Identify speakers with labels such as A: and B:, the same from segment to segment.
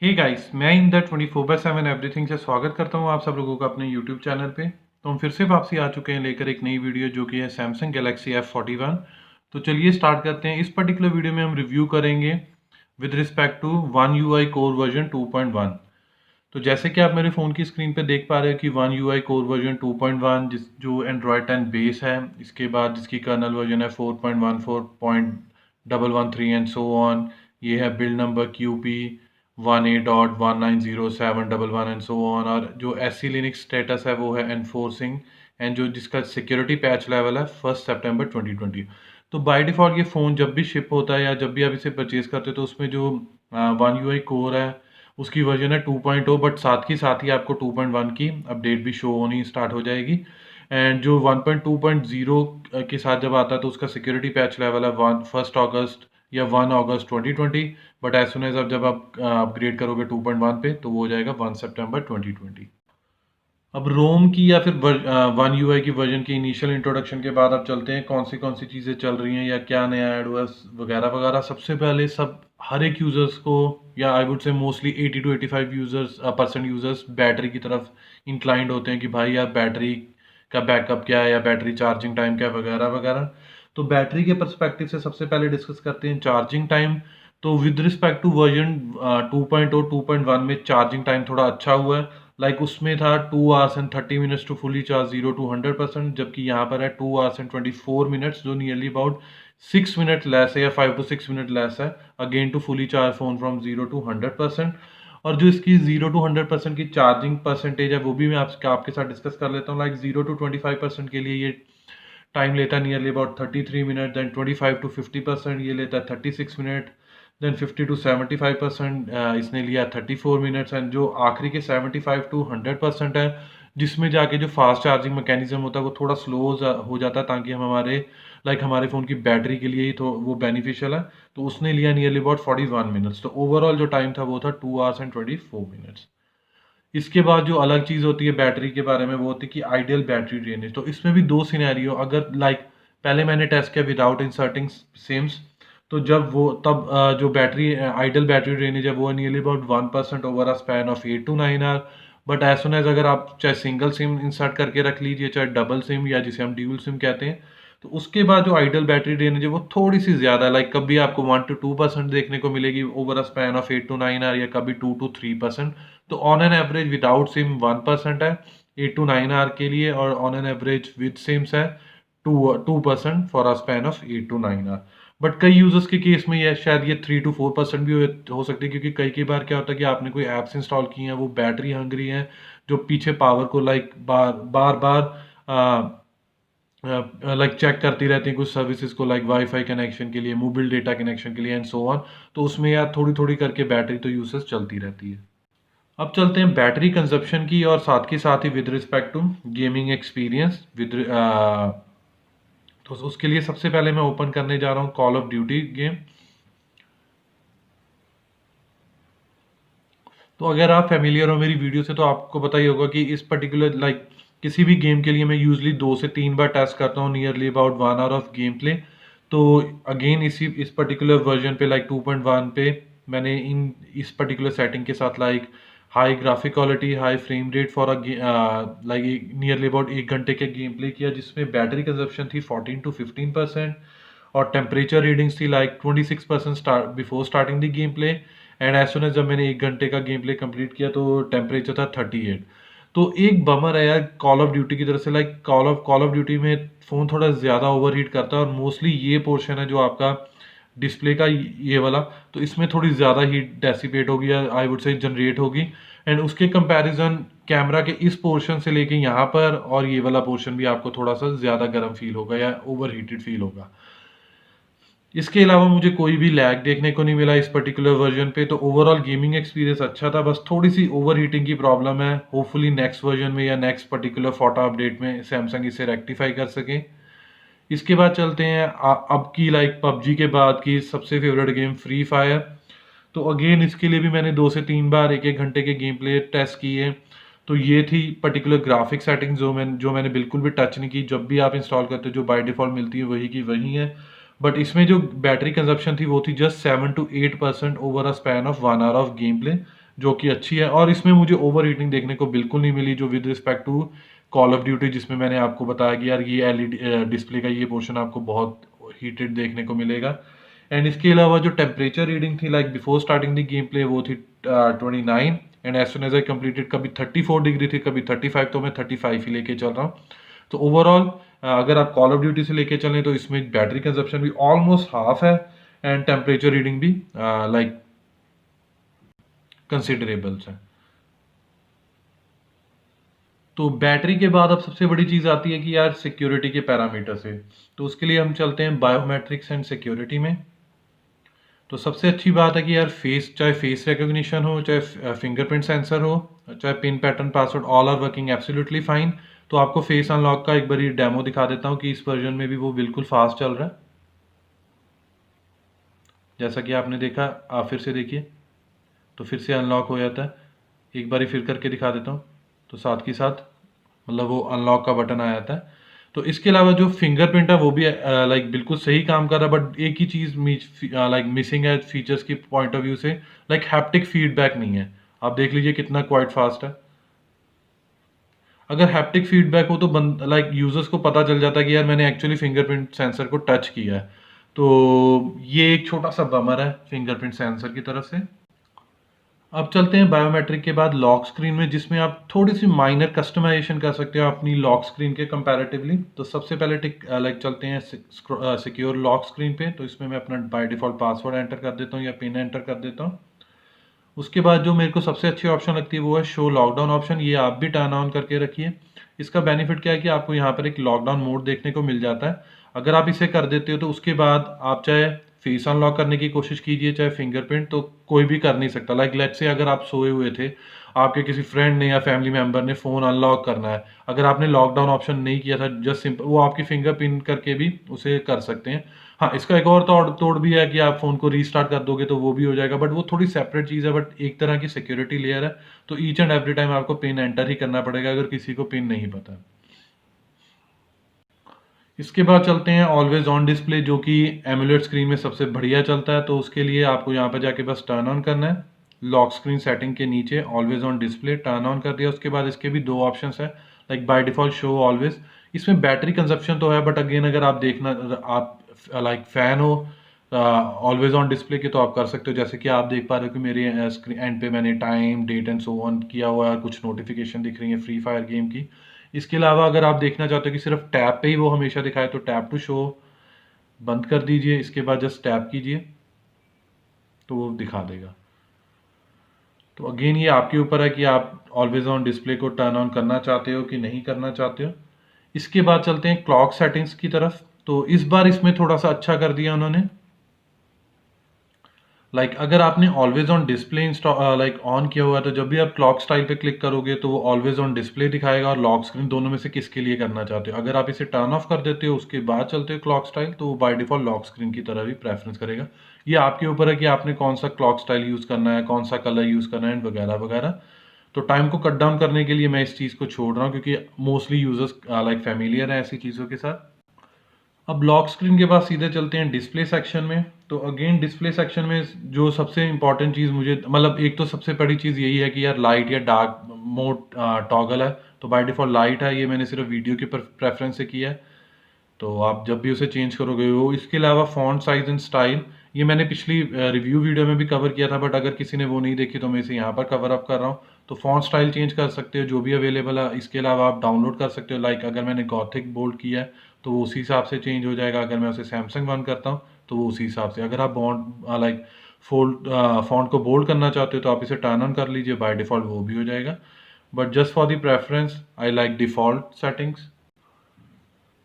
A: Hey guys, मैं in the 24/7 everything से स्वागत करता हूं आप सब लोगों का अपने यूट्यूब चैनल पे। तो हम फिर से वापसी आ चुके हैं लेकर एक नई वीडियो जो कि है सैमसंग गैलेक्सी F41। तो चलिए स्टार्ट करते हैं। इस पर्टिकुलर वीडियो में हम रिव्यू करेंगे with respect to one UI core version 2.1। तो जैसे कि आप मेरे फ़ोन की स्क्रीन पे देख पा रहे हैं कि वन UI कोर वर्जन 2.1 जो एंड्रॉयड 10 बेस है, इसके बाद जिसकी कर्नल वर्जन है 4.14.113 एंड सो ऑन। ये है build number QP18.1907111 and so on. और जो SC लिनक्स स्टेटस है वो है एनफोर्सिंग, एंड जो जिसका सिक्योरिटी पैच लेवल है 1 सितंबर 2020। तो बाय डिफ़ॉल्ट ये फ़ोन जब भी शिप होता है या जब भी आप इसे परचेज करते हो तो उसमें जो वन UI कोर है उसकी वर्जन है 2.0, बट साथ ही आपको 2.1 की अपडेट भी शो होनी स्टार्ट हो जाएगी। एंड जो 1.2.0 के साथ जब आता है तो उसका सिक्योरिटी पैच लेवल है 1 अगस्त या 1 अगस्त 2020। बट एज सुन एज अब जब आप अपग्रेड करोगे 2.1 पे तो वो हो जाएगा 1 सितंबर 2020। अब रोम की या फिर वन UI की वर्जन की इनिशियल इंट्रोडक्शन के बाद अब चलते हैं कौन सी चीज़ें चल रही हैं या क्या नया ऐड हुआ है वगैरह वगैरह। सबसे पहले सब हर एक यूज़र्स को, या आई वुड से mostly 80 to 85 percent users battery की तरफ इंक्लाइंड होते हैं कि भाई यार बैटरी का बैकअप क्या है या बैटरी चार्जिंग टाइम क्या है वगैरह वगैरह। तो बैटरी के पर्सपेक्टिव से सबसे पहले डिस्कस करते हैं चार्जिंग टाइम। तो विद रिस्पेक्ट टू वर्जन 2.0 2.1 में चार्जिंग टाइम थोड़ा अच्छा हुआ है। उसमें था 2 hours and 30 minutes to fully charge 0 to 100%, जबकि यहाँ पर है 2 hours and 24 minutes, जो नियरली अबाउट 6 मिनट लेस है या 5 to 6 मिनट लेस है again to fully charge phone from 0 to 100%। और जो इसकी 0 to 100% की चार्जिंग परसेंटेज है वो भी मैं आपके साथ डिस्कस कर लेता हूँ। 0 to 25% के लिए ये टाइम लेता है nearly about 33 minute, then 25 to 50% ये लेता है 36 मिनट, देन 50 to 75% इसने लिया 34 मिनट्स, एंड जो आखिरी के 75 to 100% है जिसमें जाके जो फास्ट चार्जिंग मैकेनिज्म होता है वो थोड़ा स्लो हो जाता है ताकि हम हमारे फ़ोन की बैटरी के लिए ही तो वो बेनिफिशियल है। तो उसने लिया नियरली अबाउट 41 मिनट्स। तो ओवरऑल जो टाइम था वो था 2 hours and 24 minutes। इसके बाद जो अलग चीज़ होती है बैटरी के बारे में वो होती है कि आइडियल बैटरी ड्रेनेज। तो इसमें भी दो सिनेरियो, अगर पहले मैंने टेस्ट किया विदाउट इंसर्टिंग सिम्स, तो जब वो तब जो बैटरी आइडियल बैटरी ड्रेनेज है वो nearly about 1% over a span of 8 to 9 hour. But as soon as अगर आप चाहे सिंगल सिम इंसर्ट करके रख लीजिए, चाहे डबल सिम या जिसे हम ड्यूल सिम कहते हैं, तो उसके बाद जो आइडियल बैटरी ड्रेनेज है वो थोड़ी सी ज़्यादा है। कभी आपको 1 to 2% देखने को मिलेगी over a span of 8 to 9 hour, या कभी 2 to 3%। तो on an average without SIM 1% है 8 to 9 आवर के लिए, और on an average with SIMs है 2% for a span of 8 to 9 hour. But कई यूजर्स के केस में ये शायद ये 3 to 4% भी हो सकती है, क्योंकि कई बार क्या होता है कि आपने कोई ऐप्स इंस्टॉल की हैं वो बैटरी हंग्री हैं, जो पीछे पावर को बार बार चेक करती रहती हैं कुछ सर्विसेज को, वाईफाई कनेक्शन के लिए, मोबाइल डेटा कनेक्शन के लिए एंड सो ऑन। तो उसमें यार थोड़ी थोड़ी करके बैटरी तो यूसेज चलती रहती है। अब चलते हैं बैटरी कंजप्शन की, और साथ ही with respect to gaming experience तो उसके लिए सबसे पहले मैं ओपन करने जा रहा हूँ कॉल ऑफ ड्यूटी गेम। तो अगर आप फेमिलियर हो मेरी वीडियो से तो आपको पता ही होगा कि इस पर्टिकुलर किसी भी गेम के लिए मैं यूजली 2 से 3 बार टेस्ट करता हूँ nearly about 1 hour of game play. तो अगेन इस पर्टिकुलर वर्जन पे 2.1 पे मैंने इस पर्टिकुलर सेटिंग के साथ high graphic quality, high frame rate for nearly about 1 घंटे के गेम प्ले किया, जिसमें बैटरी कंजप्शन थी 14 to 15%, और टेम्परेचर रीडिंग्स थी 26% before starting the game play, and as soon as जब मैंने 1 घंटे का गेम प्ले कंप्लीट किया तो टेम्परेचर था 38। तो एक बमर है यार कॉल ऑफ ड्यूटी की तरफ से, कॉल ऑफ ड्यूटी में फ़ोन थोड़ा ज़्यादा ओवर हीट करता है, और मोस्टली ये पोर्शन है जो आपका डिस्प्ले का ये वाला, तो इसमें थोड़ी ज़्यादा हीट डेसिपेट होगी या आई वुड से जनरेट होगी। एंड उसके कंपैरिजन कैमरा के इस पोर्शन से लेके यहाँ पर और ये वाला पोर्शन भी आपको थोड़ा सा ज़्यादा गर्म फील होगा या ओवर हीटेड फील होगा। इसके अलावा मुझे कोई भी लैग देखने को नहीं मिला इस पर्टिकुलर वर्जन पे। तो ओवरऑल गेमिंग एक्सपीरियंस अच्छा था, बस थोड़ी सी ओवर हीटिंग की प्रॉब्लम है। होपफुली नेक्स्ट वर्जन में या नेक्स्ट पर्टिकुलर फोटो अपडेट में सैमसंग इसे रेक्टिफाई कर सके। इसके बाद चलते हैं अब की पबजी के बाद की सबसे फेवरेट गेम फ्री फायर। तो अगेन इसके लिए भी मैंने 2 से 3 बार 1 1 घंटे के गेम प्ले टेस्ट किए। तो ये थी पर्टिकुलर ग्राफिक सेटिंग जो मैंने बिल्कुल भी टच नहीं की। जब भी आप इंस्टॉल करते हो जो बाय डिफ़ॉल्ट मिलती है वही की वही है। बट इसमें जो बैटरी कंजप्शन थी वो थी just 7 to 8% over a span of 1 hour of game play, जो कि अच्छी है। और इसमें मुझे ओवर हीटिंग देखने को बिल्कुल नहीं मिली, जो with respect to Call of Duty, जिसमें मैंने आपको बताया कि यार ये एलईडी डिस्प्ले का ये पोर्शन आपको बहुत हीटेड देखने को मिलेगा। एंड इसके अलावा जो टेम्परेचर रीडिंग थी like before starting the game play वो थी 29, and as soon as I completed कभी 34 डिग्री थी, कभी 35, तो मैं 35 ही लेके चल रहा हूँ। तो ओवरऑल अगर आप कॉल ऑफ ड्यूटी से लेके चलें तो इसमें बैटरी कंजप्शन भी ऑलमोस्ट हाफ है, एंड टेम्परेचर रीडिंग भी लाइक कंसिडरेबल्स है। तो बैटरी के बाद अब सबसे बड़ी चीज़ आती है कि यार सिक्योरिटी के पैरामीटर्स है। तो उसके लिए हम चलते हैं बायोमेट्रिक्स एंड सिक्योरिटी में। तो सबसे अच्छी बात है कि यार फेस, चाहे फेस रिकॉग्निशन हो, चाहे फिंगरप्रिंट सेंसर हो, चाहे pin pattern password, all are working absolutely fine. तो आपको फेस अनलॉक का एक बार डेमो दिखा देता हूँ कि इस वर्जन में भी वो बिल्कुल फास्ट चल रहा है। जैसा कि आपने देखा, आप फिर से देखिए, तो फिर से अनलॉक हो जाता है। एक बार फिर करके दिखा देता हूँ, तो साथ के साथ मतलब वो अनलॉक का बटन आ जाता है। तो इसके अलावा जो फिंगरप्रिंट है वो भी लाइक बिल्कुल सही काम कर रहा है, बट एक ही चीज़ लाइक मिसिंग है फीचर्स की पॉइंट ऑफ व्यू से, लाइक हैप्टिक फीडबैक नहीं है। आप देख लीजिए कितना क्वाइट फास्ट है। अगर हैप्टिक फीडबैक हो तो लाइक यूजर्स को पता चल जाता है कि यार मैंने एक्चुअली फिंगरप्रिंट सेंसर को टच किया है। तो ये एक छोटा सा बमर है फिंगरप्रिंट सेंसर की तरफ से। अब चलते हैं बायोमेट्रिक के बाद लॉक स्क्रीन में, जिसमें आप थोड़ी सी माइनर कस्टमाइजेशन कर सकते हो अपनी लॉक स्क्रीन के कंपैरेटिवली। तो सबसे पहले लाइक चलते हैं सिक्योर लॉक स्क्रीन पे। तो इसमें मैं अपना बाय डिफॉल्ट पासवर्ड एंटर कर देता हूँ या पिन एंटर कर देता हूँ। उसके बाद जो मेरे को सबसे अच्छी ऑप्शन लगती है वो है शो लॉकडाउन ऑप्शन। ये आप भी टर्न ऑन करके रखिए। इसका बेनिफिट क्या है कि आपको यहाँ पर एक लॉकडाउन मोड देखने को मिल जाता है। अगर आप इसे कर देते हो तो उसके बाद आप चाहे फेस अनलॉक करने की कोशिश कीजिए, चाहे फिंगरप्रिंट, तो कोई भी कर नहीं सकता। लाइक लेट्स से अगर आप सोए हुए थे, आपके किसी फ्रेंड ने या फैमिली मेंबर ने फ़ोन अनलॉक करना है, अगर आपने लॉकडाउन ऑप्शन नहीं किया था, जस्ट सिंपल वो आपकी फिंगर पिन करके भी उसे कर सकते हैं। हाँ, इसका एक और तोड़ तोड़ भी है कि आप फ़ोन को रीस्टार्ट कर दोगे तो वो भी हो जाएगा, बट वो थोड़ी सेपरेट चीज़ है, बट एक तरह की सिक्योरिटी लेयर है। तो ईच एंड एवरी टाइम आपको पिन एंटर ही करना पड़ेगा अगर किसी को पिन नहीं पता है। इसके बाद चलते हैं ऑलवेज ऑन डिस्प्ले, जो कि एमुलेट स्क्रीन में सबसे बढ़िया चलता है। तो उसके लिए आपको यहाँ पर जाके बस टर्न ऑन करना है। लॉक स्क्रीन सेटिंग के नीचे always on display turn on कर दिया। उसके बाद इसके भी दो ऑप्शंस है, like by default show always. इसमें बैटरी कंजप्शन तो है, बट अगेन अगर आप देखना, आप लाइक फैन हो ऑलवेज ऑन डिस्प्ले के, तो आप कर सकते हो। जैसे कि आप देख पा रहे हो कि मेरे स्क्रीन एंड पे मैंने time, date and so on किया हुआ है, कुछ नोटिफिकेशन दिख रही है फ्री फायर गेम की। इसके अलावा अगर आप देखना चाहते हो कि सिर्फ टैब पे ही वो हमेशा दिखाए, तो टैब टू शो बंद कर दीजिए। इसके बाद जस्ट टैप कीजिए तो वो दिखा देगा। तो अगेन ये आपके ऊपर है कि आप ऑलवेज ऑन डिस्प्ले को टर्न ऑन करना चाहते हो कि नहीं करना चाहते हो। इसके बाद चलते हैं क्लॉक सेटिंग्स की तरफ। तो इस बार इसमें थोड़ा सा अच्छा कर दिया उन्होंने। लाइक अगर आपने always on display like on किया हुआ है, तो जब भी आप क्लॉक स्टाइल पे क्लिक करोगे तो वो ऑलवेज ऑन डिस्प्ले दिखाएगा और लॉक स्क्रीन, दोनों में से किसके लिए करना चाहते हो। अगर आप इसे टर्न ऑफ कर देते हो उसके बाद चलते हो क्लॉक स्टाइल, तो वो बाय डिफॉल्ट लॉक स्क्रीन की तरह भी प्रेफरेंस करेगा। ये आपके ऊपर है कि आपने कौन सा क्लॉक स्टाइल यूज़ करना है, कौन सा कलर यूज़ करना है, वगैरह वगैरह। तो टाइम को कट डाउन करने के लिए मैं इस चीज़ को छोड़ रहा हूँ, क्योंकि मोस्टली यूजर्स लाइक फैमिलियर हैं ऐसी चीज़ों के साथ। अब लॉक स्क्रीन के बाद सीधे चलते हैं डिस्प्ले सेक्शन में। तो अगेन डिस्प्ले सेक्शन में जो सबसे इंपॉर्टेंट चीज़ मुझे, मतलब एक तो सबसे बड़ी चीज़ यही है कि यार लाइट या डार्क मोड टॉगल है। तो बाय डिफॉल्ट लाइट है, ये मैंने सिर्फ वीडियो के प्रेफरेंस से किया है। तो आप जब भी उसे चेंज करोगे वो। इसके अलावा फॉन्ट साइज एंड स्टाइल, ये मैंने पिछली रिव्यू वीडियो में भी कवर किया था, बट अगर किसी ने वो नहीं देखी तो मैं इसे यहाँ पर कवर अप कर रहा हूँ। तो फॉन्ट स्टाइल चेंज कर सकते हो जो भी अवेलेबल है। इसके अलावा आप डाउनलोड कर सकते हो, लाइक अगर मैंने गॉथिक बोल्ड किया है तो वो उसी हिसाब से चेंज हो जाएगा। अगर मैं उसे सैमसंग वन करता हूँ तो वो उसी हिसाब से। अगर आप बॉन्ड लाइक फॉन्ट को बोल्ड करना चाहते हो तो आप इसे टर्न ऑन कर लीजिए, बाय डिफॉल्ट वो भी हो जाएगा। But just for the preference I like default settings.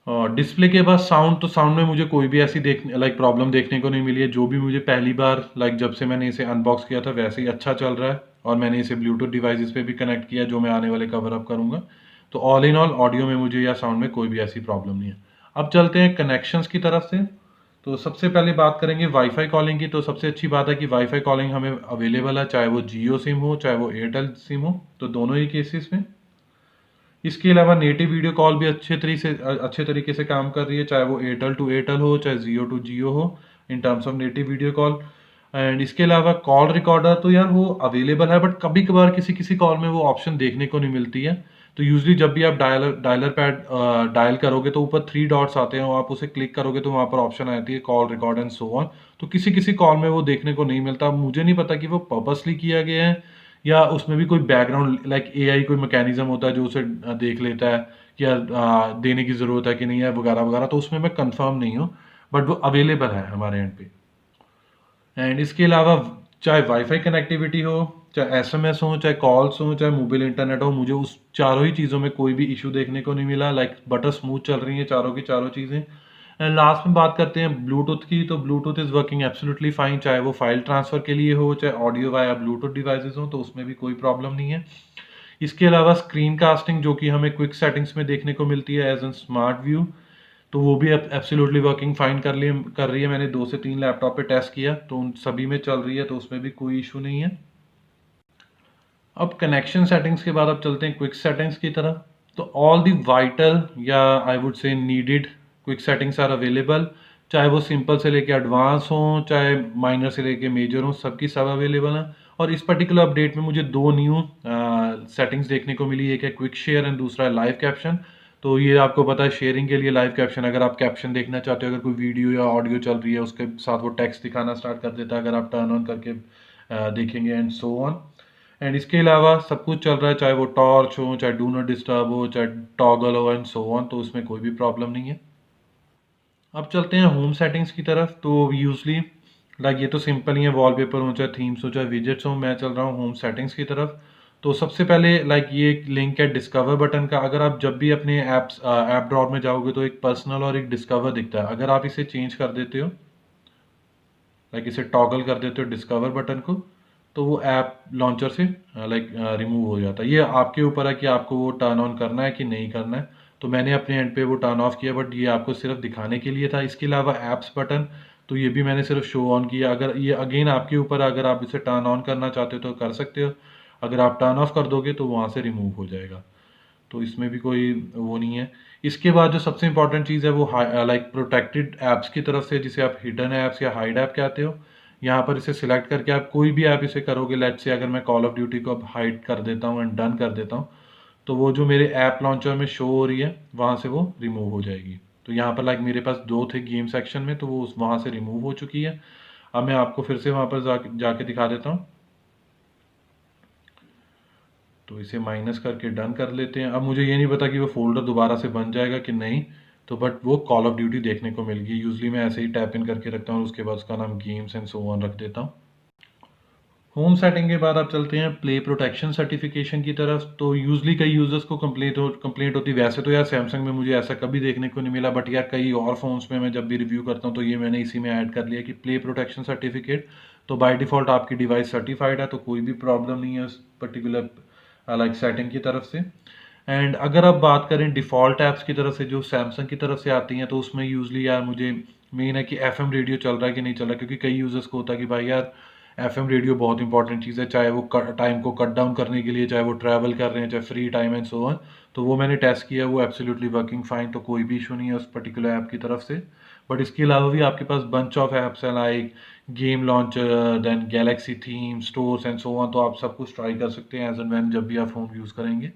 A: Display के बाद साउंड, तो साउंड में मुझे कोई भी ऐसी प्रॉब्लम देखने को नहीं मिली है। जो भी मुझे पहली बार जब से मैंने इसे अनबॉक्स किया था वैसे ही अच्छा चल रहा है। और मैंने इसे ब्लूटूथ डिवाइसेस पे भी कनेक्ट किया, जो मैं आने वाले कवर अप करूँगा। तो ऑल इन ऑल ऑडियो में मुझे या साउंड में कोई भी ऐसी प्रॉब्लम नहीं है। अब चलते हैं कनेक्शंस की तरफ से। तो सबसे पहले बात करेंगे वाईफाई कॉलिंग की। तो सबसे अच्छी बात है कि वाईफाई कॉलिंग हमें अवेलेबल है, चाहे वो जियो सिम हो चाहे वो एयरटेल सिम हो, तो दोनों ही केसेस में। इसके अलावा नेटिव वीडियो कॉल भी अच्छे तरीके से काम कर रही है, चाहे वो एयरटेल टू एयरटेल हो चाहे जियो टू जियो हो, in terms of native video call. And इसके अलावा कॉल रिकॉर्डर तो यार वो अवेलेबल है, बट कभी कभार किसी किसी कॉल में वो ऑप्शन देखने को नहीं मिलती है। तो यूजली जब भी आप डायलर पैड डायल करोगे तो ऊपर 3 डॉट्स आते हैं, आप उसे क्लिक करोगे तो वहाँ पर ऑप्शन आती है call record and so on. तो किसी किसी कॉल में वो देखने को नहीं मिलता। मुझे नहीं पता कि वो पर्पसली किया गया है या उसमें भी कोई बैकग्राउंड लाइक एआई कोई मैकेनिज्म होता है जो उसे देख लेता है या देने की ज़रूरत है कि नहीं है वगैरह वगैरह। तो उसमें मैं कंफर्म नहीं हूँ, बट वो अवेलेबल है हमारे एंड पे। एंड इसके अलावा चाहे वाईफाई कनेक्टिविटी हो, चाहे एसएमएस हो, चाहे कॉल्स हो, चाहे मोबाइल इंटरनेट हो, मुझे उस चारों ही चीज़ों में कोई भी इशू देखने को नहीं मिला। लाइक बटर स्मूथ चल रही हैं चारों की चारों चीज़ें। एंड लास्ट में बात करते हैं ब्लूटूथ की, तो Bluetooth is working absolutely fine, चाहे वो फाइल ट्रांसफ़र के लिए हो, चाहे ऑडियो वाया ब्लूटूथ डिवाइसेस हो, तो उसमें भी कोई प्रॉब्लम नहीं है। इसके अलावा स्क्रीन कास्टिंग जो कि हमें क्विक सेटिंग्स में देखने को मिलती है एज एन स्मार्ट व्यू, तो वो भी एब्सोल्युटली वर्किंग फाइन कर रही है। मैंने 2 से 3 लैपटॉप पे टेस्ट किया तो उन सभी में चल रही है, तो उसमें भी कोई इशू नहीं है। अब कनेक्शन सेटिंग्स के बाद अब चलते हैं क्विक सेटिंग्स की तरफ। तो ऑल दी वाइटल या I would say needed quick settings are available, चाहे वो सिंपल से लेके एडवांस हों, चाहे माइनर से लेके मेजर हों, सबकी सब अवेलेबल हैं। और इस पर्टिकुलर अपडेट में मुझे 2 न्यू सेटिंग्स देखने को मिली, एक है क्विक शेयर एंड दूसरा है लाइव कैप्शन। तो ये आपको पता है शेयरिंग के लिए लाइव कैप्शन, अगर आप कैप्शन देखना चाहते हो, अगर कोई वीडियो या ऑडियो चल रही है उसके साथ वो टेक्स्ट दिखाना स्टार्ट कर देता है अगर आप टर्न ऑन करके देखेंगे एंड सो ऑन। एंड इसके अलावा सब कुछ चल रहा है, चाहे वो टॉर्च हो, चाहे डू नॉट डिस्टर्ब हो, चाहे टॉगल हो एंड सो ऑन, तो उसमें कोई भी प्रॉब्लम नहीं है। अब चलते हैं होम सेटिंग्स की तरफ। तो यूजली लाइक ये तो सिंपल ही है, वॉलपेपर हो, चाहे थीम्स हो, चाहे विजेट्स हो। मैं चल रहा हूँ होम सेटिंग्स की तरफ। तो सबसे पहले लाइक ये एक लिंक है डिस्कवर बटन का। अगर आप जब भी अपने ऐप ड्रॉर में जाओगे तो एक पर्सनल और एक डिस्कवर दिखता है। अगर आप इसे चेंज कर देते हो, लाइक इसे टॉगल कर देते हो डिस्कवर बटन को, तो वो ऐप लॉन्चर से लाइक रिमूव हो जाता है। ये आपके ऊपर है कि आपको वो टर्न ऑन करना है कि नहीं करना है। तो मैंने अपने एंड पे वो टर्न ऑफ किया, बट ये आपको सिर्फ दिखाने के लिए था। इसके अलावा ऐप्स बटन, तो ये भी मैंने सिर्फ शो ऑन किया। अगर ये अगेन आपके ऊपर है, अगर आप इसे टर्न ऑन करना चाहते हो तो कर सकते हो, अगर आप टर्न ऑफ कर दोगे तो वहाँ से रिमूव हो जाएगा। तो इसमें भी कोई वो नहीं है। इसके बाद जो सबसे इंपॉर्टेंट चीज़ है वो लाइक प्रोटेक्टेड ऐप्स की तरफ से, जिसे आप हिडन ऐप्स या हाइड ऐप कहते हो। यहाँ पर इसे सिलेक्ट करके आप कोई भी ऐप इसे करोगे, लेट्स से अगर मैं कॉल ऑफ ड्यूटी को अब हाइड कर देता हूँ एंड डन कर देता हूँ, तो वो जो मेरे ऐप लॉन्चर में शो हो रही है वहाँ से वो रिमूव हो जाएगी। तो यहाँ पर लाइक मेरे पास 2 थे गेम सेक्शन में, तो वो वहाँ से रिमूव हो चुकी है। अब मैं आपको फिर से वहाँ पर जाके दिखा देता हूँ। तो इसे माइनस करके डन कर लेते हैं। अब मुझे ये नहीं पता कि वो फ़ोल्डर दोबारा से बन जाएगा कि नहीं, तो बट वो कॉल ऑफ ड्यूटी देखने को मिल गई। यूजुअली मैं ऐसे ही टैप इन करके रखता हूँ और उसके बाद उसका नाम गेम्स एंड सो ऑन रख देता हूँ। होम सेटिंग के बाद आप चलते हैं प्ले प्रोटेक्शन सर्टिफिकेशन की तरफ। तो यूजुअली कई यूज़र्स को कंप्लेंट होती है। वैसे तो यार सैमसंग में मुझे ऐसा कभी देखने को नहीं मिला, बट यार कई और फ़ोन्स में मैं जब भी रिव्यू करता हूँ तो ये मैंने इसी में ऐड कर लिया कि प्ले प्रोटेक्शन सर्टिफिकेट। तो बाय डिफ़ॉल्ट आपकी डिवाइस सर्टिफाइड है, तो कोई भी प्रॉब्लम नहीं है उस पर्टिकुलर लाइक सेटिंग की तरफ से। एंड अगर आप बात करें डिफ़ॉल्ट ऐप्स की तरफ से जो सैमसंग की तरफ से आती हैं, तो उसमें यूजुअली यार मुझे मेन है कि एफएम रेडियो चल रहा है कि नहीं चल रहा है। क्योंकि कई यूज़र्स को होता है कि भाई यार एफएम रेडियो बहुत इंपॉर्टेंट चीज़ है, चाहे वो टाइम को कट डाउन करने के लिए, चाहे वो ट्रैवल कर रहे हैं, चाहे free time and so on. तो वो मैंने टेस्ट किया, वो एब्सोल्युटली वर्किंग फाइन, तो कोई भी इशू नहीं है उस पर्टिकुलर ऐप की तरफ से। बट इसके अलावा भी आपके पास बंच ऑफ ऐप्स हैं like game launcher, then Galaxy theme, stores and so on. तो आप सब कुछ ट्राई कर सकते हैं एज एंड वैन जब भी आप फ़ोन यूज़ करेंगे।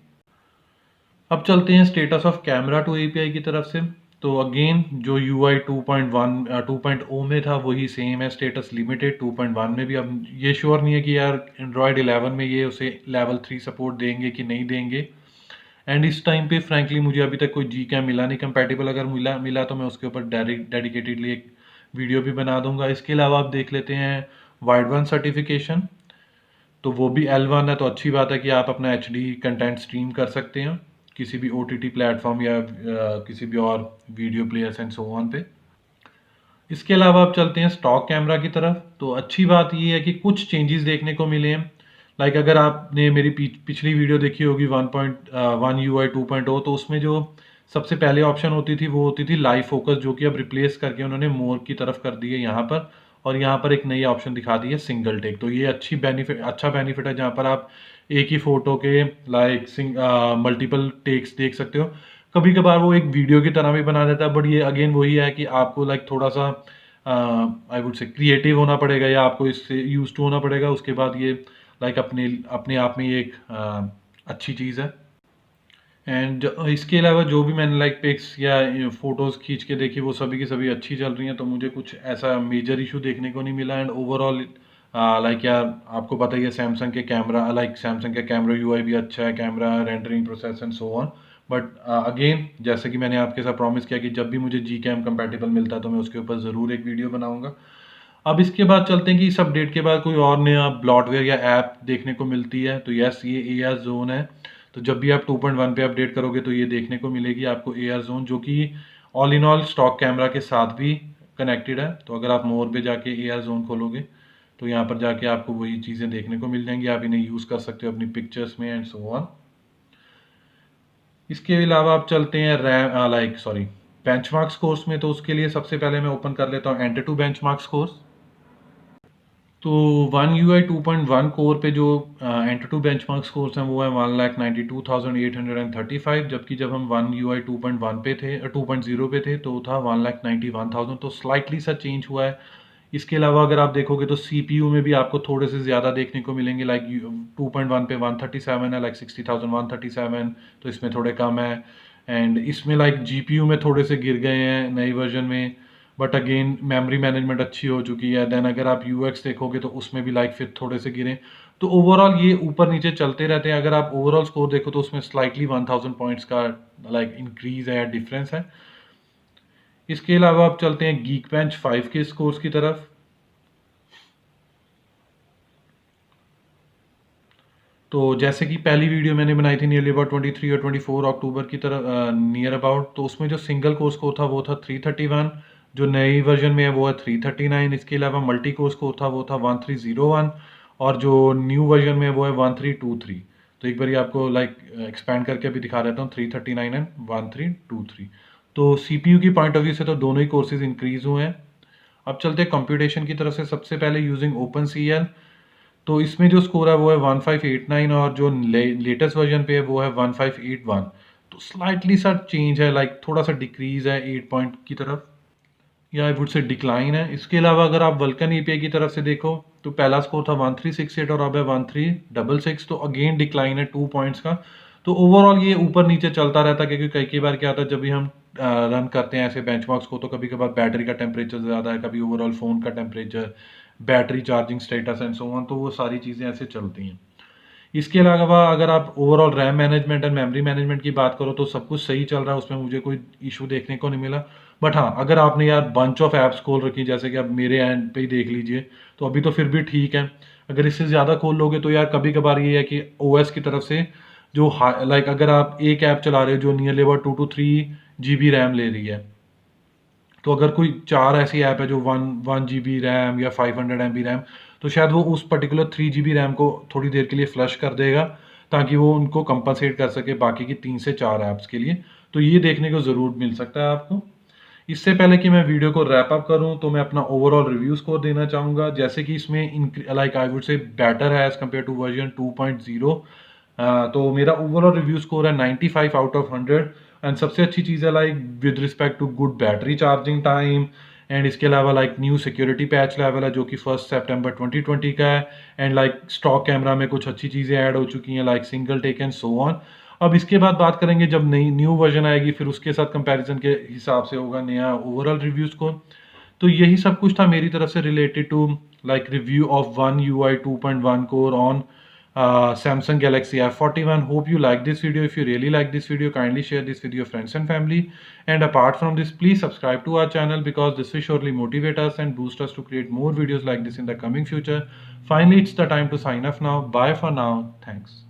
A: अब चलते हैं status of camera two API की तरफ से। तो अगेन जो UI 2.0 में था वही सेम है स्टेटस लिमिटेड 2.1 में भी। अब ये श्योर नहीं है कि यार एंड्रॉयड 11 में ये उसे लेवल 3 सपोर्ट देंगे कि नहीं देंगे। एंड इस टाइम पे फ्रैंकली मुझे अभी तक कोई जी कैम मिला नहीं कंपैटिबल। अगर मिला तो मैं उसके ऊपर डेडिकेटेडली एक वीडियो भी बना दूंगा। इसके अलावा आप देख लेते हैं वाइड वन सर्टिफिकेशन, तो वो भी L1 है, तो अच्छी बात है कि आप अपना HD कंटेंट स्ट्रीम कर सकते हैं किसी भी OTT प्लेटफॉर्म या किसी भी और video players and so on पे। इसके अलावा आप चलते हैं स्टॉक कैमरा की तरफ। तो अच्छी बात ये है कि कुछ चेंजेस देखने को मिले हैं। लाइक अगर आपने मेरी पिछली वीडियो देखी होगी 1.1 UI 2.0, तो उसमें जो सबसे पहले ऑप्शन होती थी वो होती थी लाइव फोकस, जो कि अब रिप्लेस करके उन्होंने मोर की तरफ कर दी है यहाँ पर। और यहाँ पर एक नई ऑप्शन दिखा दी है सिंगल टेक। तो ये अच्छा बेनिफिट है जहाँ पर आप एक ही फोटो के लाइक मल्टीपल टेक्स देख सकते हो। कभी कभार वो एक वीडियो की तरह भी बना देता है, बट ये अगेन वही है कि आपको लाइक थोड़ा सा आई वुड से क्रिएटिव होना पड़ेगा या आपको इससे यूज टू होना पड़ेगा, उसके बाद ये लाइक अपने अपने आप में ये एक अच्छी चीज़ है। एंड इसके अलावा जो भी मैंने लाइक पिक्स या फोटोज़ खींच के देखी वो सभी की सभी अच्छी चल रही हैं, तो मुझे कुछ ऐसा मेजर इशू देखने को नहीं मिला। एंड ओवरऑल लाइक यार आपको पता ही है सैमसंग के कैमरा, लाइक सैमसंग का कैमरा यूआई भी अच्छा है, camera rendering process and so on. But again जैसे कि मैंने आपके साथ प्रॉमिस किया कि जब भी मुझे जी कैम कंपेटेबल मिलता है तो मैं उसके ऊपर ज़रूर एक वीडियो बनाऊंगा। अब इसके बाद चलते हैं कि इस अपडेट के बाद कोई और नया ब्लॉटवेयर या ऐप देखने को मिलती है, तो यस ये AR जोन है। तो जब भी आप 2.1 पे अपडेट करोगे तो ये देखने को मिलेगी आपको AR जोन, जो कि all in all stock camera के साथ भी कनेक्टेड है। तो अगर आप मोर पे जाके AR जोन खोलोगे तो यहाँ पर जाके आपको वही चीज़ें देखने को मिल जाएंगी, आप इन्हें यूज़ कर सकते हो अपनी पिक्चर्स में एंड सो ऑन। इसके अलावा आप चलते हैं RAM like sorry benchmarks course में। तो उसके लिए सबसे पहले मैं ओपन कर लेता हूँ एंटर टू बेंचमार्क्स कोर्स। तो वन UI 2.1 कोर पे जो एंटर टू बेंचमार्क स्कोर्स हैं वो है 1,92,835, जबकि जब हम वन UI 2.1 पे थे 2.0 पे थे तो था 1,91,000, तो स्लाइटली सा चेंज हुआ है। इसके अलावा अगर आप देखोगे तो CPU में भी आपको थोड़े से ज़्यादा देखने को मिलेंगे, लाइक 2.1 पे 137 है, लाइक 60,137, तो इसमें थोड़े कम है। एंड इसमें लाइक GPU में थोड़े से गिर गए हैं नई वर्जन में, बट अगेन मेमोरी मैनेजमेंट अच्छी हो चुकी है। देन अगर आप UX देखोगे तो उसमें भी लाइक फिर थोड़े से गिरे, तो ओवरऑल ये ऊपर नीचे चलते रहते हैं। अगर आप ओवरऑल स्कोर देखो तो उसमें स्लाइटली 1000 पॉइंट्स का लाइक इंक्रीज है या डिफरेंस है। इसके अलावा आप चलते हैं गीक बेंच 5 के स्कोर्स की तरफ। तो जैसे कि पहली वीडियो मैंने बनाई थी नियरली अबाउट 23 और 24 अक्टूबर की तरफ नियर अबाउट, तो उसमें जो सिंगल कोर स्कोर था वो था 331, जो नई वर्जन में है वो है 339। इसके अलावा मल्टी कोर स्कोर था वो था 1301, और जो न्यू वर्जन में है वो है 1323। तो एक बार आपको लाइक एक्सपैंड करके भी दिखा देता हूँ 339 एंड 1323। तो CPU की पॉइंट ऑफ व्यू से तो दोनों ही कोर्सेज इंक्रीज हुए हैं। अब चलते हैं कंप्यूटेशन की तरफ से। सबसे पहले यूजिंग OpenCL, तो इसमें जो स्कोर है वो है 1589, और जो लेटेस्ट वर्जन पे है वो है 1581। तो स्लाइटली सा चेंज है, लाइक थोड़ा सा डिक्रीज है 8 पॉइंट की तरफ, या आई वुड से डिक्लाइन है। इसके अलावा अगर आप वल्कन EPI की तरफ से देखो तो पहला स्कोर था 1368 और अब है 1366, तो अगेन डिक्लाइन है 2 पॉइंट्स का। तो ओवरऑल ये ऊपर नीचे चलता रहता है, क्योंकि कई बार क्या होता है जब भी हम रन करते हैं ऐसे बेंचमार्क्स को, तो कभी कभार बैटरी का टेम्परेचर ज़्यादा है, कभी ओवरऑल फ़ोन का temperature, battery charging status and so on, तो वो सारी चीज़ें ऐसे चलती हैं। इसके अलावा अगर आप overall RAM management and memory management की बात करो तो सब कुछ सही चल रहा है, उसमें मुझे कोई इशू देखने को नहीं मिला। बट हाँ, अगर आपने यार बंच ऑफ ऐप्स खोल रखी जैसे कि आप मेरे एंड पे ही देख लीजिए, तो अभी तो फिर भी ठीक है। अगर इससे ज़्यादा खोल लोगे तो यार कभी कभार ये है कि OS की तरफ से जो लाइक अगर आप एक ऐप चला रहे हो जो nearly about 2 to 3 GB RAM ले रही है, तो अगर कोई 4 ऐसी ऐप है जो 1 GB रैम या 500 MB रैम, तो शायद वो उस पर्टिकुलर 3 GB रैम को थोड़ी देर के लिए फ्लश कर देगा, ताकि वो उनको कंपनसेट कर सके बाकी की 3 से 4 ऐप्स के लिए। तो ये देखने को ज़रूर मिल सकता है आपको। इससे पहले कि मैं वीडियो को रैप अप करूं तो मैं अपना ओवरऑल रिव्यू स्कोर देना चाहूँगा। जैसे कि इसमें लाइक आई वुड से बेटर है एज कम्पेयर टू वर्जन 2.0। तो मेरा ओवरऑल रिव्यू स्कोर है 95 आउट ऑफ 100। एंड सबसे अच्छी चीज़ है like with respect to good battery charging time. And इसके अलावा like new security patch level है जो कि 1 सितंबर 2020 का है। एंड लाइक स्टॉक कैमरा में कुछ अच्छी चीज़ें ऐड हो चुकी हैं, like single take and so on. अब इसके बाद बात करेंगे जब नई न्यू वर्जन आएगी, फिर उसके साथ कंपैरिजन के हिसाब से होगा नया ओवरऑल रिव्यूज को। तो यही सब कुछ था मेरी तरफ से related to like review of one UI 2.1 core on Samsung Galaxy F41. Hope you like this video. If you really like this video, kindly share this with your friends and family. And apart from this, please subscribe to our channel because this will surely motivate us and boost us to create more videos like this in the coming future. Finally, it's the time to sign off now. Bye for now. Thanks.